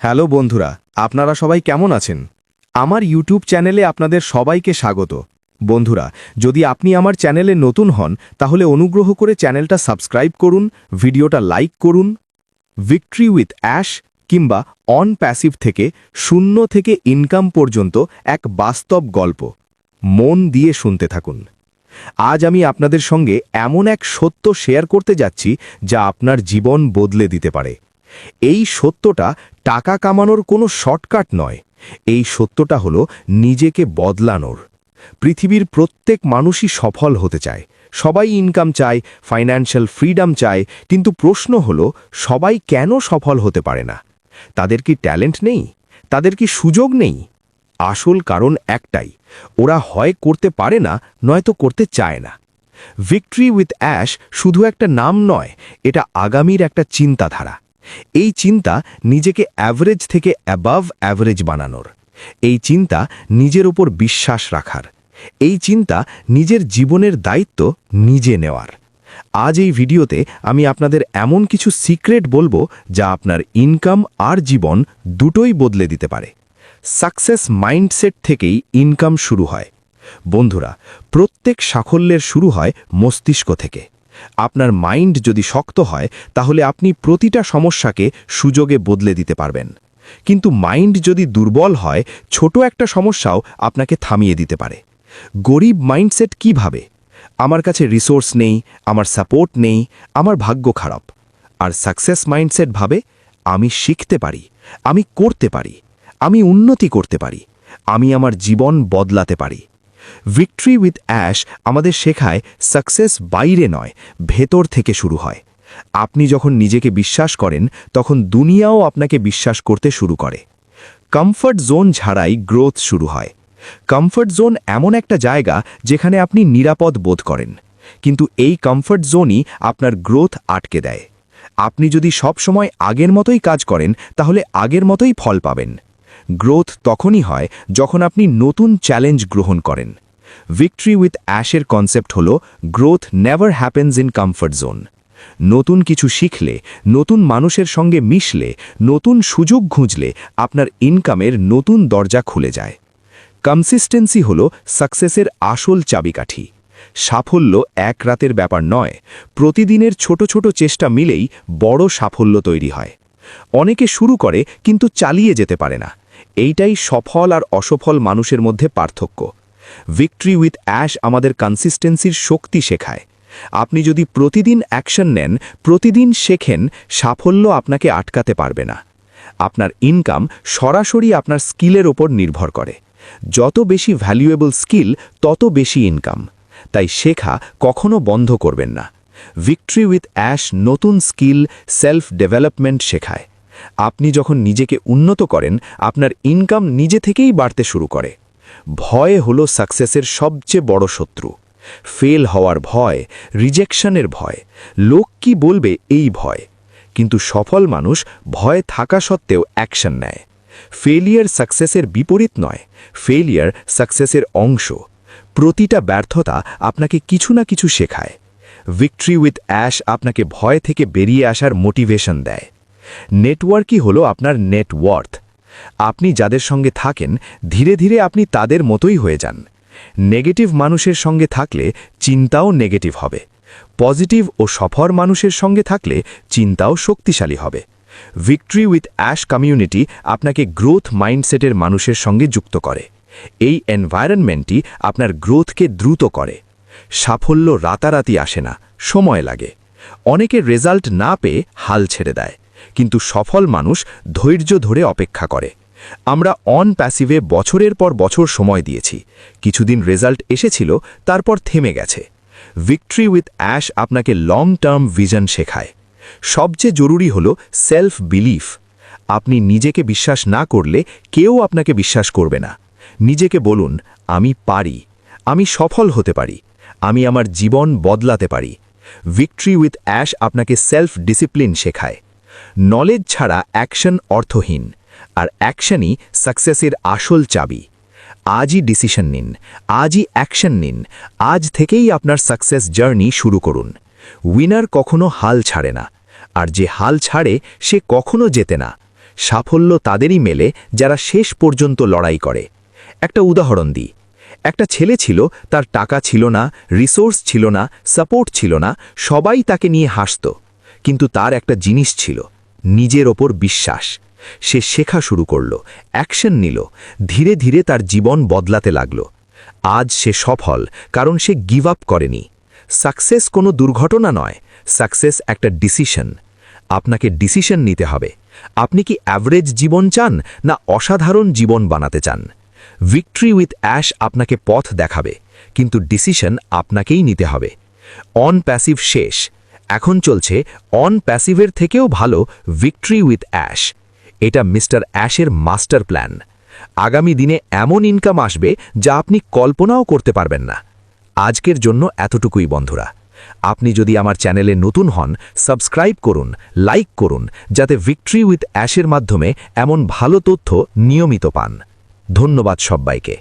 Hello বন্ধুরা, আপনারা সবাই কেমন আছেন? আমার ইউটিউব চ্যানেলে আপনাদের সবাইকে স্বাগত। বন্ধুরা, যদি আপনি আমার চ্যানেলে নতুন হন তাহলে অনুগ্রহ করে চ্যানেলটা সাবস্ক্রাইব করুন, ভিডিওটা লাইক করুন। ভিক্টরি উইথ অ্যাশ কিংবা অন প্যাসিভ থেকে শূন্য থেকে ইনকাম পর্যন্ত এক বাস্তব গল্প। মন দিয়ে শুনতে থাকুন। আজ আমি আপনাদের সঙ্গে এমন এক সত্য শেয়ার করতে যাচ্ছি যা আপনার জীবন বদলে দিতে পারে। এই সত্যটা টাকা কামানোর কোনো শর্টকাট নয়। এই সত্যটা হলো নিজেকে বদলানোর। পৃথিবীর প্রত্যেক মানুষই সফল হতে চায়, সবাই ইনকাম চায়, ফাইন্যান্সিয়াল ফ্রিডম চায়, কিন্তু প্রশ্ন হলো সবাই কেন সফল হতে পারে না? তাদের কি ট্যালেন্ট নেই? তাদের কি সুযোগ নেই? আসল কারণ একটাই, ওরা হয় করতে পারে না, নয়তো করতে চায় না। ভিক্টরি উইথ অ্যাশ শুধু একটা নাম নয়, এটা আগামীর একটা চিন্তাধারা। এই চিন্তা নিজেকে অ্যাভারেজ থেকে অ্যাবাভ অ্যাভারেজ বানানোর। এই চিন্তা নিজের উপর বিশ্বাস রাখার। এই চিন্তা নিজের জীবনের দায়িত্ব নিজে নেওয়ার। আজ এই ভিডিওতে আমি আপনাদের এমন কিছু সিক্রেট বলবো যা আপনার ইনকাম আর জীবন দুটোই বদলে দিতে পারে। সাকসেস মাইন্ডসেট থেকেই ইনকাম শুরু হয়। বন্ধুরা, প্রত্যেক সাফল্যের শুরু হয় মস্তিষ্ক থেকে। আপনার মাইন্ড যদি শক্ত হয় তাহলে আপনি প্রতিটা সমস্যাকে সুযোগে বদলে দিতে পারবেন। কিন্তু মাইন্ড যদি দুর্বল হয়, ছোট একটা সমস্যাও আপনাকে থামিয়ে দিতে পারে। গরিব মাইন্ডসেট কিভাবে? আমার কাছে রিসোর্স নেই, আমার সাপোর্ট নেই, আমার ভাগ্য খারাপ। আর সাকসেস মাইন্ডসেট ভাবে, আমি শিখতে পারি, আমি করতে পারি, আমি উন্নতি করতে পারি, আমি আমার জীবন বদলাতে পারি। ভিক্টরি উইথ অ্যাশ আমাদের শেখায় সাকসেস বাইরে নয়, ভেতর থেকে শুরু হয়। আপনি যখন নিজেকে বিশ্বাস করেন তখন দুনিয়াও আপনাকে বিশ্বাস করতে শুরু করে। কমফর্ট জোন ছাড়াই গ্রোথ শুরু হয়। কমফর্ট জোন এমন একটা জায়গা যেখানে আপনি নিরাপদ বোধ করেন, কিন্তু এই কমফর্ট জোনই আপনার গ্রোথ আটকে দেয়। আপনি যদি সব সময় আগের মতোই কাজ করেন তাহলে আগের মতোই ফল পাবেন। গ্রোথ তখনই হয় যখন আপনি নতুন চ্যালেঞ্জ গ্রহণ করেন। ভিক্টরি উইথ অ্যাশের কনসেপ্ট হল growth never happens in comfort zone. নতুন কিছু শিখলে, নতুন মানুষের সঙ্গে মিশলে, নতুন সুযোগ খুঁজলে আপনার ইনকামের নতুন দরজা খুলে যায়। কনসিস্টেন্সি হল সাকসেসের আসল চাবিকাঠি। সাফল্য এক রাতের ব্যাপার নয়, প্রতিদিনের ছোট ছোট চেষ্টা মিলেই বড় সাফল্য তৈরি হয়। অনেকে শুরু করে কিন্তু চালিয়ে যেতে পারে না। এইটাই সফল আর অসফল মানুষের মধ্যে পার্থক্য। ভিক্টরি উইথ অ্যাশ আমাদের কনসিস্টেন্সির শক্তি শেখায়। আপনি যদি প্রতিদিন অ্যাকশন নেন, প্রতিদিন শেখেন, সাফল্য আপনাকে আটকাতে পারবে না। আপনার ইনকাম সরাসরি আপনার স্কিলের ওপর নির্ভর করে। যত বেশি ভ্যালুয়েবল স্কিল, তত বেশি ইনকাম। তাই শেখা কখনো বন্ধ করবেন না। ভিক্টরি উইথ অ্যাশ নতুন স্কিল, সেলফ ডেভেলপমেন্ট শেখায়। আপনি যখন নিজেকে উন্নত করেন, আপনার ইনকাম নিজে থেকেই বাড়তে শুরু করে। ভয় হলো সাকসেসের সবচেয়ে বড় শত্রু। ফেল হওয়ার ভয়, রিজেকশনের ভয়, লোক কি বলবে এই ভয়। কিন্তু সফল মানুষ ভয় থাকা সত্ত্বেও অ্যাকশন নেয়। ফেলিয়ার সাকসেসের বিপরীত নয়, ফেলিয়ার সাকসেসের অংশ। প্রতিটা ব্যর্থতা আপনাকে কিছু না কিছু শেখায়। ভিক্টরি উইথ অ্যাশ আপনাকে ভয় থেকে বেরিয়ে আসার মোটিভেশন দেয়। নেটওয়ার্কই হলো আপনার নেটওয়ার্থ। আপনি যাদের সঙ্গে থাকেন, ধীরে ধীরে আপনি তাদের মতোই হয়ে যান। নেগেটিভ মানুষের সঙ্গে থাকলে চিন্তাও নেগেটিভ হবে। পজিটিভ ও সফল মানুষের সঙ্গে থাকলে চিন্তাও শক্তিশালী হবে। ভিক্টরি উইথ অ্যাশ কমিউনিটি আপনাকে গ্রোথ মাইন্ডসেটের মানুষের সঙ্গে যুক্ত করে। এই এনভায়রনমেন্টই আপনার গ্রোথকে দ্রুত করে। সাফল্য রাতারাতি আসে না, সময় লাগে। অনেকের রেজাল্ট না পেয়ে হাল ছেড়ে দেয়, কিন্তু সফল মানুষ ধৈর্য ধরে অপেক্ষা করে। আমরা অন প্যাসিভে বছরের পর বছর সময় দিয়েছি, কিছুদিন রেজাল্ট এসেছিল, তারপর থেমে গেছে। ভিক্টরি উইথ অ্যাশ আপনাকে লং টার্ম ভিশন শেখায়। সবচেয়ে জরুরি হল সেলফ বিলিফ। আপনি নিজেকে বিশ্বাস না করলে কেউ আপনাকে বিশ্বাস করবে না। নিজেকে বলুন, আমি পারি, আমি সফল হতে পারি, আমি আমার জীবন বদলাতে পারি। ভিক্টরি উইথ অ্যাশ আপনাকে সেলফ ডিসিপ্লিন শেখায়। নলেজ ছাড়া অ্যাকশন অর্থহীন, আর অ্যাকশনই সাকসেসের আসল চাবি। আজই ডিসিশন নিন, আজই অ্যাকশন নিন, আজ থেকেই আপনার সাকসেস জার্নি শুরু করুন। উইনার কখনো হাল ছাড়ে না, আর যে হাল ছাড়ে সে কখনো জেতে না। সাফল্য তাদেরই মেলে যারা শেষ পর্যন্ত লড়াই করে। একটা উদাহরণ দিই। একটা ছেলে ছিল, তার টাকা ছিল না, রিসোর্স ছিল না, সাপোর্ট ছিল না, সবাই তাকে নিয়ে হাসত। কিন্তু তার একটা জিনিস ছিল, নিজের ওপর বিশ্বাস। সে শেখা শুরু করল, অ্যাকশন নিল, ধীরে ধীরে তার জীবন বদলাতে লাগল। আজ সে সফল, কারণ সে গিভ আপ করেনি। সাকসেস কোনো দুর্ঘটনা নয়, সাকসেস একটা ডিসিশন। আপনাকে ডিসিশন নিতে হবে। আপনি কি অ্যাভারেজ জীবন চান, না অসাধারণ জীবন বানাতে চান? ভিক্টরি উইথ অ্যাশ আপনাকে পথ দেখাবে, কিন্তু ডিসিশন আপনাকেই নিতে হবে। অন প্যাসিভ শেষ, এখন চলছে অন প্যাসিভের থেকেও ভালো ভিক্টরি উইথ অ্যাশ। এটা মিস্টার অ্যাশের মাস্টার প্ল্যান। আগামী দিনে এমন ইনকাম আসবে যা আপনি কল্পনাও করতে পারবেন না। আজকের জন্য এতটুকুই বন্ধুরা। আপনি যদি আমার চ্যানেলে নতুন হন, সাবস্ক্রাইব করুন, লাইক করুন, যাতে ভিক্টরি উইথ অ্যাশের মাধ্যমে এমন ভালো তথ্য নিয়মিত পান। ধন্যবাদ সবাইকে।